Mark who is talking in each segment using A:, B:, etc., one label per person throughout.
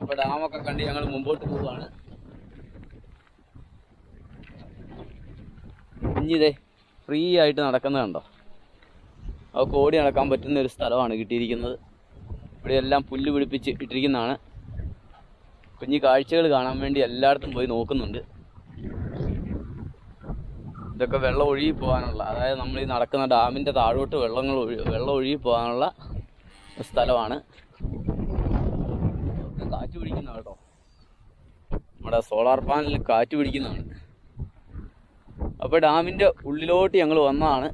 A: അപ്പോൾ ഡാമൊക്കെ കണ്ട് ഞങ്ങൾ മുമ്പോട്ട് പോവുകയാണ്. കുഞ്ഞിതേ ഫ്രീ ആയിട്ട് നടക്കുന്നത് കണ്ടോ. അവർക്ക് ഓടി നടക്കാൻ പറ്റുന്ന ഒരു സ്ഥലമാണ് കിട്ടിയിരിക്കുന്നത്. ഇവിടെയെല്ലാം പുല്ല് പിടിപ്പിച്ച് ഇട്ടിരിക്കുന്നതാണ്. കുഞ്ഞി കാഴ്ചകൾ കാണാൻ വേണ്ടി എല്ലായിടത്തും പോയി നോക്കുന്നുണ്ട്. ഇതൊക്കെ വെള്ളം ഒഴുകി പോകാനുള്ള, അതായത് നമ്മൾ ഈ നടക്കുന്ന ഡാമിൻ്റെ താഴോട്ട് വെള്ളം ഒഴുകി പോകാനുള്ള സ്ഥലമാണ്. കാറ്റ് പിടിക്കുന്ന കേട്ടോ, നമ്മുടെ സോളാർ പാനലിൽ കാറ്റ് പിടിക്കുന്നതാണ്. അപ്പോൾ ഡാമിൻ്റെ ഉള്ളിലോട്ട് ഞങ്ങൾ വന്നതാണ്.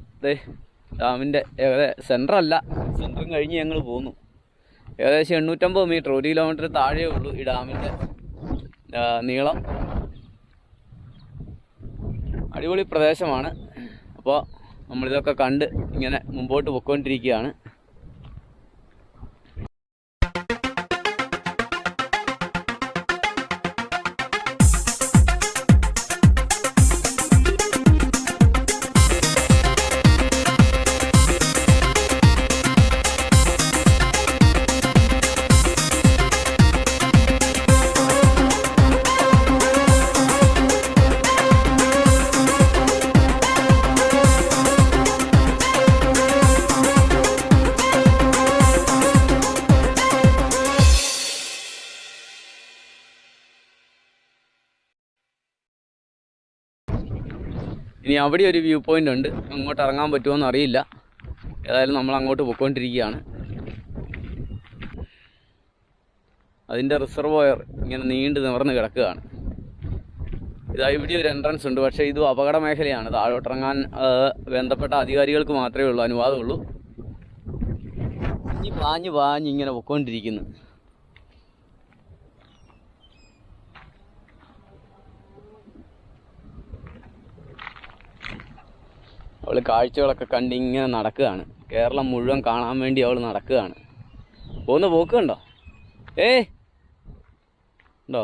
A: ഡാമിൻ്റെ സെൻറ്ററല്ല, സെൻറ്ററും കഴിഞ്ഞ് ഞങ്ങൾ പോന്നു. ഏകദേശം 850 മീറ്റർ, 1 കിലോമീറ്റർ താഴെ ഉള്ളൂ ഈ ഡാമിൻ്റെ നീളം. അടിപൊളി പ്രദേശമാണ്. അപ്പോൾ നമ്മളിതൊക്കെ കണ്ട് ഇങ്ങനെ മുമ്പോട്ട് പോയിക്കൊണ്ടിരിക്കുകയാണ്. ഇനി അവിടെ ഒരു വ്യൂ പോയിൻ്റ് ഉണ്ട്, അങ്ങോട്ട് ഇറങ്ങാൻ പറ്റുമോയെന്ന് അറിയില്ല. ഏതായാലും നമ്മൾ അങ്ങോട്ട് പോയിക്കൊണ്ടിരിക്കുകയാണ്. അതിൻ്റെ റിസർവോയർ ഇങ്ങനെ നീണ്ടു നിവർന്ന് കിടക്കുകയാണ്. ഇതാ ഇവിടെ ഒരു എൻട്രൻസ് ഉണ്ട്, പക്ഷേ ഇതും അപകട മേഖലയാണ്. താഴോട്ടിറങ്ങാൻ ബന്ധപ്പെട്ട അധികാരികൾക്ക് മാത്രമേ ഉള്ളൂ അനുവാദമുള്ളൂ. ഇനി പാഞ്ഞ് ഇങ്ങനെ പോയിക്കൊണ്ടിരിക്കുന്നു. അവൾ കാഴ്ചകളൊക്കെ കണ്ട് ഇങ്ങനെ നടക്കുകയാണ്. കേരളം മുഴുവൻ കാണാൻ വേണ്ടി അവൾ നടക്കുകയാണ്. പോകുന്ന പോക്ക് കണ്ടോ? ഉണ്ടോ?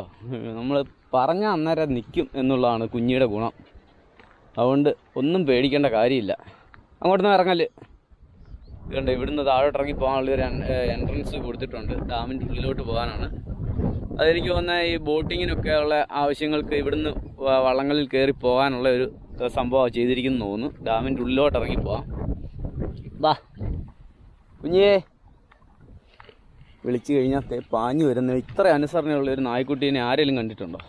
A: നമ്മൾ പറഞ്ഞ അന്നേരം നിൽക്കും എന്നുള്ളതാണ് കുഞ്ഞിയുടെ ഗുണം. അതുകൊണ്ട് ഒന്നും പേടിക്കേണ്ട കാര്യമില്ല. അങ്ങോട്ടൊന്നും ഇറങ്ങല്. ഇതുണ്ട്, ഇവിടുന്ന് താഴോട്ടിറങ്ങി പോകാനുള്ളൊരു എൻട്രൻസ് കൊടുത്തിട്ടുണ്ട്. ഡാമിൻ്റെ ഉള്ളിലോട്ട് പോകാനാണ്. അതെനിക്ക് തോന്നുന്നത് ഈ ബോട്ടിങ്ങിനൊക്കെ ഉള്ള ആവശ്യങ്ങൾക്ക് ഇവിടുന്ന് വള്ളങ്ങളിൽ കയറി പോകാനുള്ള ഒരു സംഭവം ചെയ്തിരിക്കുന്നു തോന്നുന്നു. ഡാമിൻ്റെ ഉള്ളിലോട്ട് ഇറങ്ങി പോവാം. വാ കുഞ്ഞേ. വിളിച്ചു കഴിഞ്ഞാൽ പാഞ്ഞു വരുന്ന ഇത്ര അനുസരണയുള്ള ഒരു നായ്ക്കുട്ടീനെ ആരെങ്കിലും കണ്ടിട്ടുണ്ടോ?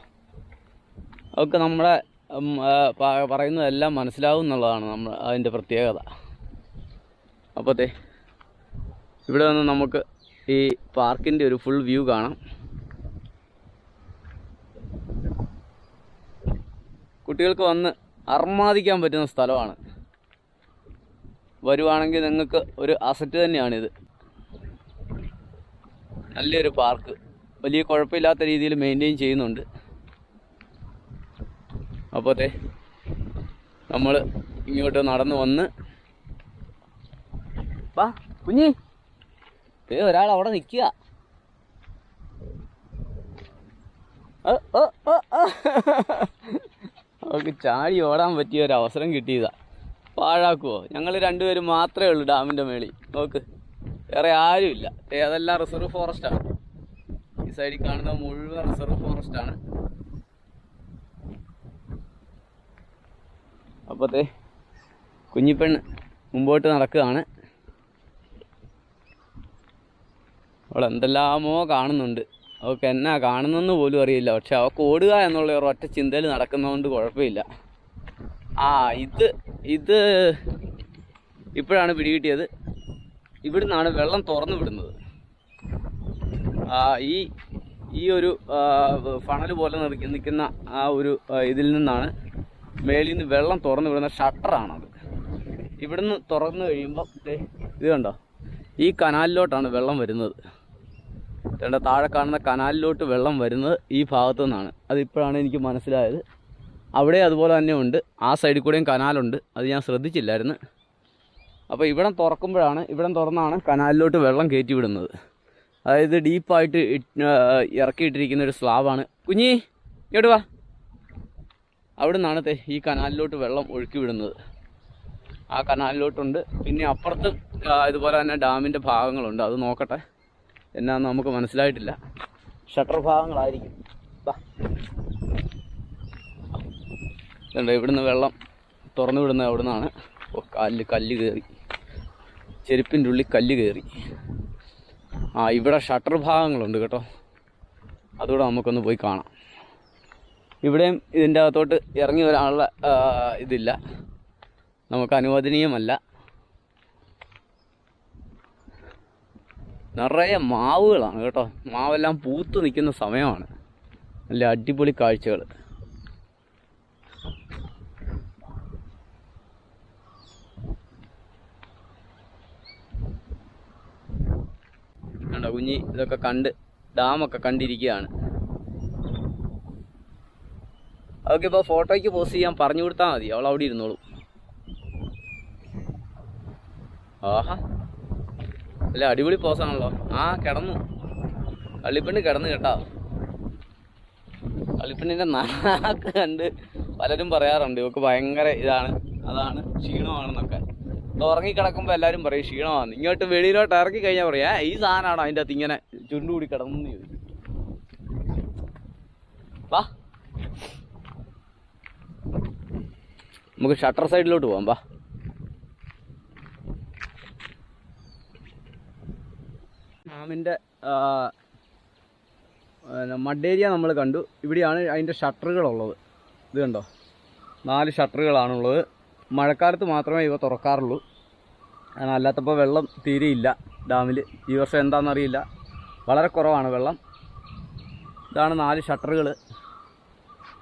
A: അതൊക്കെ നമ്മളെ പറയുന്നതെല്ലാം മനസ്സിലാവും എന്നുള്ളതാണ് അതിൻ്റെ പ്രത്യേകത. അപ്പോഴത്തെ ഇവിടെ നിന്ന് നമുക്ക് ഈ പാർക്കിൻ്റെ ഒരു ഫുൾ വ്യൂ കാണാം. കുട്ടികൾക്ക് വന്ന് അർമാദിക്കാൻ പറ്റുന്ന സ്ഥലമാണ്. വരുവാണെങ്കിൽ നിങ്ങൾക്ക് ഒരു അസറ്റ് തന്നെയാണിത്. നല്ലൊരു പാർക്ക്, വലിയ കുഴപ്പമില്ലാത്ത രീതിയിൽ മെയിൻറ്റെയിൻ ചെയ്യുന്നുണ്ട്. അപ്പോഴത്തെ നമ്മൾ ഇങ്ങോട്ട് നടന്നു വന്ന് വാ കുഞ്ഞി. ഒരാൾ അവിടെ നിൽക്കുക. അവർക്ക് ചാടി ഓടാൻ പറ്റിയ ഒരു അവസരം കിട്ടിയതാ. പാഴാക്കുമോ? ഞങ്ങൾ രണ്ടുപേരും മാത്രമേ ഉള്ളൂ ഡാമിൻ്റെ മേളിൽ. നോക്ക്, വേറെ ആരുമില്ല. അതെല്ലാം റിസർവ് ഫോറസ്റ്റാണ്. ഈ സൈഡിൽ കാണുന്ന മുഴുവൻ റിസർവ് ഫോറസ്റ്റാണ്. അപ്പോഴത്തെ കുഞ്ഞിപ്പെണ്ണ് മുമ്പോട്ട് നടക്കുകയാണ്. അവൾ എന്തെല്ലാമോ കാണുന്നുണ്ട്. അവൾക്ക് എന്നാ കാണുന്നെന്ന് പോലും അറിയില്ല. പക്ഷെ അവൾക്ക് ഓടുക എന്നുള്ള ഒരു ഒറ്റ ചിന്തയിൽ നടക്കുന്നതുകൊണ്ട് കുഴപ്പമില്ല. ഇത് ഇപ്പോഴാണ് പിടികിട്ടിയത്. ഇവിടുന്നാണ് വെള്ളം തുറന്നു വിടുന്നത്. ഈ ഒരു ഫണൽ പോലെ നിൽക്കുന്ന ആ ഒരു ഇതിൽ നിന്നാണ് മേളിൽ നിന്ന് വെള്ളം തുറന്നു വിടുന്ന ഷട്ടറാണത്. ഇവിടുന്ന് തുറന്നു കഴിയുമ്പോൾ ഇത് കണ്ടോ, ഈ കനാലിലോട്ടാണ് വെള്ളം വരുന്നത്. താഴെ കാണുന്ന കനാലിലോട്ട് വെള്ളം വരുന്നത് ഈ ഭാഗത്തു നിന്നാണ്. അതിപ്പോഴാണ് എനിക്ക് മനസ്സിലായത്. അവിടെ അതുപോലെ തന്നെ ഉണ്ട്, ആ സൈഡിൽ കൂടെയും കനാലുണ്ട്. അത് ഞാൻ ശ്രദ്ധിച്ചില്ലായിരുന്നു. അപ്പോൾ ഇവിടം തുറന്നാണ് കനാലിലോട്ട് വെള്ളം കയറ്റി വിടുന്നത്. അതായത് ഡീപ്പായിട്ട് ഇറക്കിയിട്ടിരിക്കുന്ന ഒരു സ്ലാബാണ്. കുഞ്ഞി ഇങ്ങോട്ട് വാ. അവിടെ നിന്നാണ് ഈ കനാലിലോട്ട് വെള്ളം ഒഴുക്കി വിടുന്നത്. ആ കനാലിലോട്ടുണ്ട്. പിന്നെ അപ്പുറത്ത് ഇതുപോലെ തന്നെ ഡാമിൻ്റെ ഭാഗങ്ങളുണ്ട്. അത് നോക്കട്ടെ, എന്നാന്ന് നമുക്ക് മനസ്സിലായിട്ടില്ല. ഷട്ടർ ഭാഗങ്ങളായിരിക്കും. ഇതുണ്ട്, ഇവിടുന്ന് വെള്ളം തുറന്നു വിടുന്നത് അവിടെ നിന്നാണ്. കല്ല് കയറി, ചെരുപ്പിൻ്റെ ഉള്ളിൽ കല്ല് കയറി. ഇവിടെ ഷട്ടർ ഭാഗങ്ങളുണ്ട് കേട്ടോ, അതുകൂടെ നമുക്കൊന്ന് പോയി കാണാം. ഇവിടെയും ഇതിൻ്റെ അകത്തോട്ട് ഇറങ്ങി വരാനുള്ള ഇതില്ല, നമുക്ക് അനുവദനീയമല്ല. നിറയെ മാവുകളാണ് കേട്ടോ, മാവെല്ലാം പൂത്ത് നിൽക്കുന്ന സമയമാണ്. നല്ല അടിപൊളി കാഴ്ചകൾ. കണ്ടോ കുഞ്ഞി ഇതൊക്കെ കണ്ട് ഡാമൊക്കെ കണ്ടിരിക്കുകയാണ്. അതൊക്കെ ഇപ്പോൾ ഫോട്ടോയ്ക്ക് പോസ്റ്റ് ചെയ്യാൻ പറഞ്ഞു കൊടുത്താൽ മതി, അവൾ അവിടെ ഇരുന്നോളൂ. ആഹാ, അല്ല അടിപൊളി പോസാണല്ലോ. കിടന്നു, കള്ളിപ്പെണ്ണ് കിടന്നു കേട്ടോ. കള്ളിപ്പെണ്ണിൻ്റെ നാക്ക് കണ്ട് പലരും പറയാറുണ്ട് ഇവക്ക് ഭയങ്കര അതാണ് ക്ഷീണമാണെന്നൊക്കെ. ഉറങ്ങിക്കിടക്കുമ്പോൾ എല്ലാവരും പറയും ക്ഷീണമാണ്. ഇങ്ങോട്ട് വെളിയിലോട്ട് ഇറക്കി കഴിഞ്ഞാൽ പറയാ ഈ സാധനമാണോ അതിൻ്റെ അകത്ത് ഇങ്ങനെ ചുണ്ടുകൂടി കിടന്നു ചോദിക്കും. വാ നമുക്ക് ഷട്ടർ സൈഡിലോട്ട് പോകാം. വാ, ഡാമിൻ്റെ മഡേരിയ നമ്മൾ കണ്ടു. ഇവിടെയാണ് അതിൻ്റെ ഷട്ടറുകളുള്ളത്. ഇത് കണ്ടോ, 4 ഷട്ടറുകളാണുള്ളത്. മഴക്കാലത്ത് മാത്രമേ ഇവ തുറക്കാറുള്ളൂ, അല്ലാത്തപ്പോൾ വെള്ളം തീരെയില്ല ഡാമിൽ. ഈ വർഷം എന്താണെന്നറിയില്ല, വളരെ കുറവാണ് വെള്ളം. ഇതാണ് 4 ഷട്ടറുകൾ.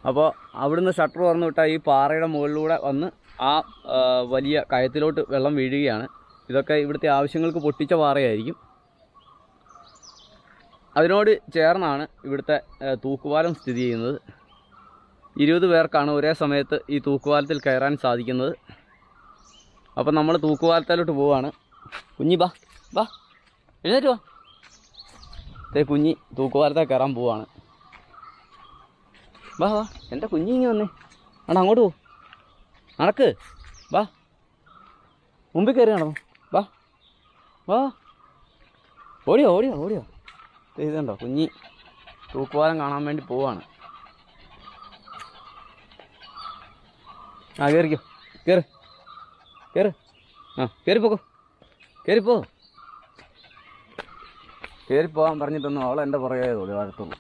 A: അപ്പോൾ അവിടുന്ന് ഷട്ടർ തുറന്നു വിട്ടാൽ ഈ പാറയുടെ മുകളിലൂടെ വന്ന് വലിയ കയത്തിലോട്ട് വെള്ളം വീഴുകയാണ്. ഇതൊക്കെ ഇവിടുത്തെ ആവശ്യങ്ങൾക്ക് പൊട്ടിച്ച പാറയായിരിക്കും. അതിനോട് ചേർന്നാണ് ഇവിടുത്തെ തൂക്കുപാലം സ്ഥിതി ചെയ്യുന്നത്. 20 പേർക്കാണ് ഒരേ സമയത്ത് ഈ തൂക്കുപാലത്തിൽ കയറാൻ സാധിക്കുന്നത്. അപ്പം നമ്മൾ തൂക്കുപാലത്തിലോട്ട് പോവുകയാണ്. കുഞ്ഞി ബാ ബാ, എഴുന്നേറ്റ് വാ. കുഞ്ഞി തൂക്കുപാലത്തിൽ കയറാൻ പോവുകയാണ്. വാ വാ, എൻ്റെ കുഞ്ഞി ഇങ്ങനെ വന്നേ. അങ്ങോട്ട് പോ, നടക്ക്, വാ, മുമ്പിൽ കയറി നടന്നു. വാ വാ, ഓടിയോ ഓടിയോ ഓടിയോ. ഇതുണ്ടോ, കുഞ്ഞി തൂക്കുപാലം കാണാൻ വേണ്ടി പോവാണ്. കയറിക്കോ, കയറ് കയറ്, കയറിപ്പോക്കോ, കയറിപ്പോ. കയറിപ്പോകാൻ പറഞ്ഞിട്ടൊന്നും അവൾ എൻ്റെ പുറകെ വരത്തുള്ളൂ.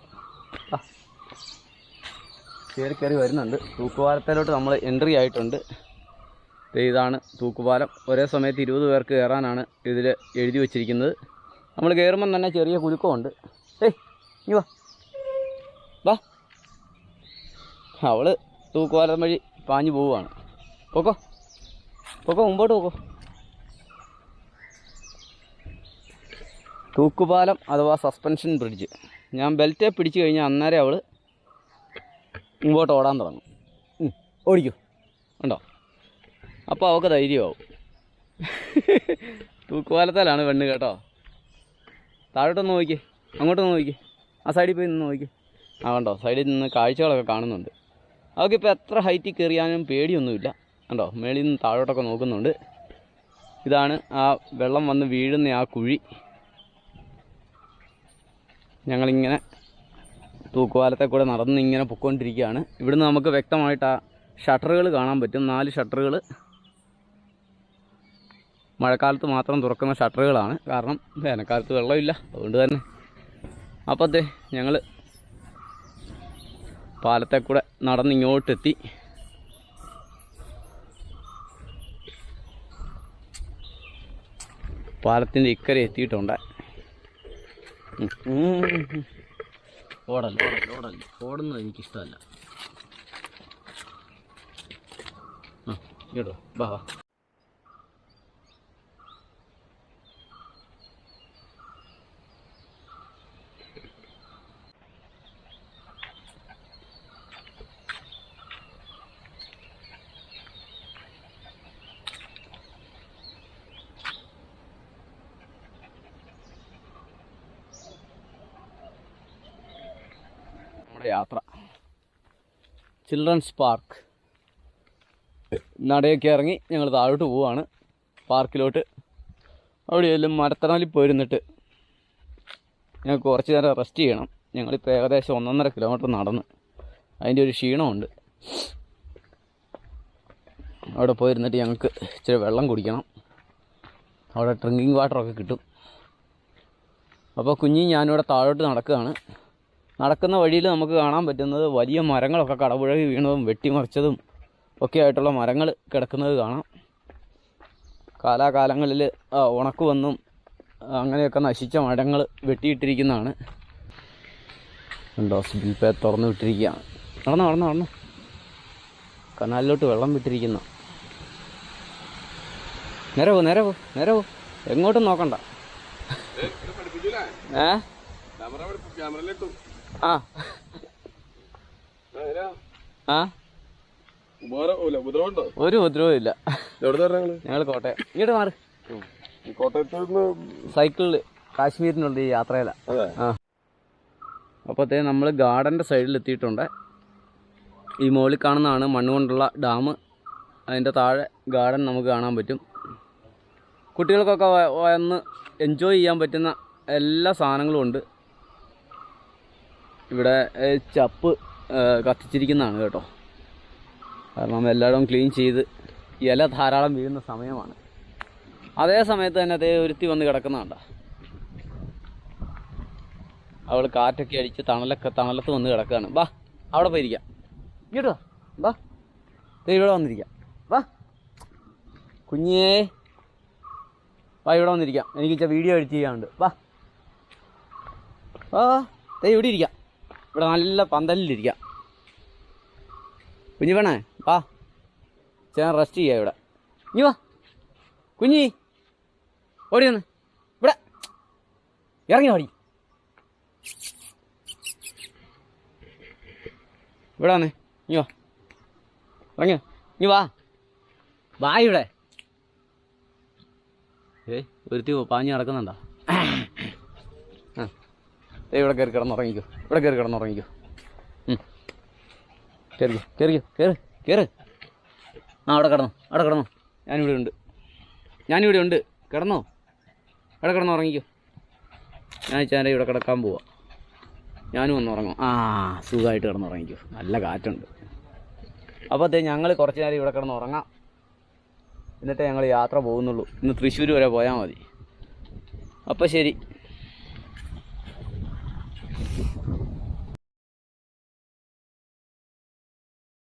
A: കയറി വരുന്നുണ്ട്. തൂക്കുപാലത്തിലോട്ട് നമ്മൾ എൻട്രി ആയിട്ടുണ്ട്. ഇതാണ് തൂക്കുപാലം. ഒരേ സമയത്ത് 20 പേർക്ക് കയറാനാണ് ഇതിൽ എഴുതി വച്ചിരിക്കുന്നത്. നമ്മൾ കയറുമ്പം തന്നെ ചെറിയ കുലുക്കമുണ്ട്. ഇനി വാ വാ. അവൾ തൂക്കുപാലം വഴി പാഞ്ഞു പോവുകയാണ്. പോക്കോ പോക്കോ, മുമ്പോട്ട് പോക്കോ. തൂക്കുപാലം അഥവാ സസ്പെൻഷൻ ബ്രിഡ്ജ്. ഞാൻ ബെൽറ്റെ പിടിച്ചു കഴിഞ്ഞാൽ അന്നേരം അവൾ മുമ്പോട്ട് ഓടാൻ തുടങ്ങും. ഓടിക്കോ, ഉണ്ടോ? അപ്പോൾ അവൾക്ക് ധൈര്യമാവും. തൂക്കുപാലത്തിലാണ് പെണ്ണ് കേട്ടോ. താഴോട്ടൊന്ന് നോക്കി, അങ്ങോട്ടൊന്ന് നോക്കി, ആ സൈഡിൽ പോയി നിന്ന് നോക്കി. കണ്ടോ, സൈഡിൽ നിന്ന് കാഴ്ചകളൊക്കെ കാണുന്നുണ്ട്. അവൾക്കിപ്പോൾ എത്ര ഹൈറ്റിൽ കയറിയാലും പേടിയൊന്നുമില്ല. കണ്ടോ, മേളിൽ നിന്ന് താഴോട്ടൊക്കെ നോക്കുന്നുണ്ട്. ഇതാണ് ആ വെള്ളം വന്ന് വീഴുന്ന ആ കുഴി. ഞങ്ങളിങ്ങനെ തൂക്കുപാലത്തെ കൂടെ നടന്നിങ്ങനെ പൊയ്ക്കൊണ്ടിരിക്കുകയാണ്. ഇവിടുന്ന് നമുക്ക് വ്യക്തമായിട്ട് ആ ഷട്ടറുകൾ കാണാൻ പറ്റും. 4 ഷട്ടറുകൾ മഴക്കാലത്ത് മാത്രം തുറക്കുന്ന ഷട്ടറുകളാണ്. കാരണം വേനൽക്കാലത്ത് വെള്ളമില്ല, അതുകൊണ്ട് തന്നെ. അപ്പോഴത്തെ ഞങ്ങൾ പാലത്തെ കൂടെ നടന്നിങ്ങോട്ടെത്തി. പാലത്തിൻ്റെ ഇക്കരെ എത്തിയിട്ടുണ്ട്. ഓടല്ല ഓടല്ല, ഓടുന്നത് എനിക്കിഷ്ടമല്ല. കേട്ടോ, ബാ ബാ. യാത്ര ചിൽഡ്രൻസ് പാർക്ക്. നടയൊക്കെ ഇറങ്ങി ഞങ്ങൾ താഴോട്ട് പോവുകയാണ് പാർക്കിലോട്ട്. അവിടെ എല്ലാം മരത്തണലിൽ പോയിരുന്നിട്ട് ഞങ്ങൾക്ക് കുറച്ച് നേരം റെസ്റ്റ് ചെയ്യണം. ഞങ്ങളിപ്പോൾ ഏകദേശം 1.5 കിലോമീറ്റർ നടന്ന് അതിൻ്റെ ഒരു ക്ഷീണമുണ്ട്. അവിടെ പോയിരുന്നിട്ട് ഞങ്ങൾക്ക് ഇച്ചിരി വെള്ളം കുടിക്കണം. അവിടെ ഡ്രിങ്കിങ് വാട്ടറൊക്കെ കിട്ടും. അപ്പോൾ കുഞ്ഞി ഞാനിവിടെ താഴോട്ട് നടക്കുകയാണ്. നടക്കുന്ന വഴിയിൽ നമുക്ക് കാണാൻ പറ്റുന്നത് വലിയ മരങ്ങളൊക്കെ കടപുഴകി വീണതും വെട്ടിമറിച്ചതും ഒക്കെ ആയിട്ടുള്ള മരങ്ങൾ കിടക്കുന്നത് കാണാം. കാലാകാലങ്ങളിൽ ഉണക്ക് വന്നും അങ്ങനെയൊക്കെ നശിച്ച മരങ്ങൾ വെട്ടിയിട്ടിരിക്കുന്നതാണ്. ഹോസ്പിറ്റൽ പേ തുറന്നു വിട്ടിരിക്കുകയാണ്. നടന്നു കനാലിലോട്ട് വെള്ളം വിട്ടിരിക്കുന്ന. നേരെ പോ എങ്ങോട്ടും നോക്കണ്ട. ആ ഒരു ഉപദ്രവവും ഇല്ല. ഞങ്ങൾ കോട്ടയം. ഇങ്ങോട്ട് മാറി. സൈക്കിളിൽ കാശ്മീരിനുള്ള ഈ യാത്രയിലാണ്. ആ അപ്പോഴത്തേ നമ്മൾ ഗാർഡൻ്റെ സൈഡിൽ എത്തിയിട്ടുണ്ട്. ഈ മുകളിൽ കാണുന്നതാണ് മണ്ണുകൊണ്ടുള്ള ഡാം. അതിൻ്റെ താഴെ ഗാർഡൻ നമുക്ക് കാണാൻ പറ്റും. കുട്ടികൾക്കൊക്കെ വന്ന് എൻജോയ് ചെയ്യാൻ പറ്റുന്ന എല്ലാ സാധനങ്ങളും ഉണ്ട്. ഇവിടെ ചപ്പ് കത്തിച്ചിരിക്കുന്നതാണ് കേട്ടോ. കാരണം എല്ലായിടവും ക്ലീൻ ചെയ്ത് ഇല ധാരാളം വീഴുന്ന സമയമാണ്. അതേ സമയത്ത് തന്നെ അതേ ഒരുത്തി വന്ന് കിടക്കുന്നതാണ്ട. അവൾ കാറ്റൊക്കെ അടിച്ച് തണലത്ത് വന്ന് കിടക്കുകയാണ്. വാ അവിടെ പോയിരിക്കാം. ഇങ്ങോട്ടോ വാ, ഇവിടെ വന്നിരിക്കാം. വാ കുഞ്ഞേ, വാ ഇവിടെ വന്നിരിക്കാം. എനിക്ക് വീഡിയോ എഡിറ്റ് ചെയ്യാനുണ്ട്. വാ ഇവിടെ ഇരിക്കാം. ഇവിടെ നല്ല പന്തലിലിരിക്കാം. കുഞ്ഞി വേണേ വാ, ചേട്ടൻ റെസ്റ്റ് ചെയ്യാം ഇവിടെ. ഇനി വാ കുഞ്ഞി, ഓടി വന്ന് ഇവിടെ ഇറങ്ങി ഓടി. ഇവിടെ വന്നേ, ഇനി വാ, ഇറങ്ങിയോ, ഇനി വാ ഇവിടെ. ഒരുത്തി പാഞ്ഞ് നടക്കുന്നുണ്ടോ? ഇവിടെ കയറി കിടന്നുറങ്ങിക്കോ. കയറി. അവിടെ കിടന്നോ. ഞാനിവിടെ ഉണ്ട്. കിടന്നോ, അവിടെ കിടന്നുറങ്ങിക്കോ. ഞാൻ ചാൻ്റെ ഇവിടെ കിടക്കാൻ പോവാം. ഞാനും ഒന്ന് ഉറങ്ങും. സുഖമായിട്ട് കിടന്നുറങ്ങിക്കോ. നല്ല കാറ്റുണ്ട്. അപ്പോൾ ഞങ്ങൾ കുറച്ച് നേരം ഇവിടെ കിടന്നുറങ്ങാം. എന്നിട്ടേ ഞങ്ങൾ യാത്ര പോകുന്നുള്ളൂ. ഇന്ന് തൃശ്ശൂർ വരെ പോയാൽ മതി. അപ്പോൾ ശരി.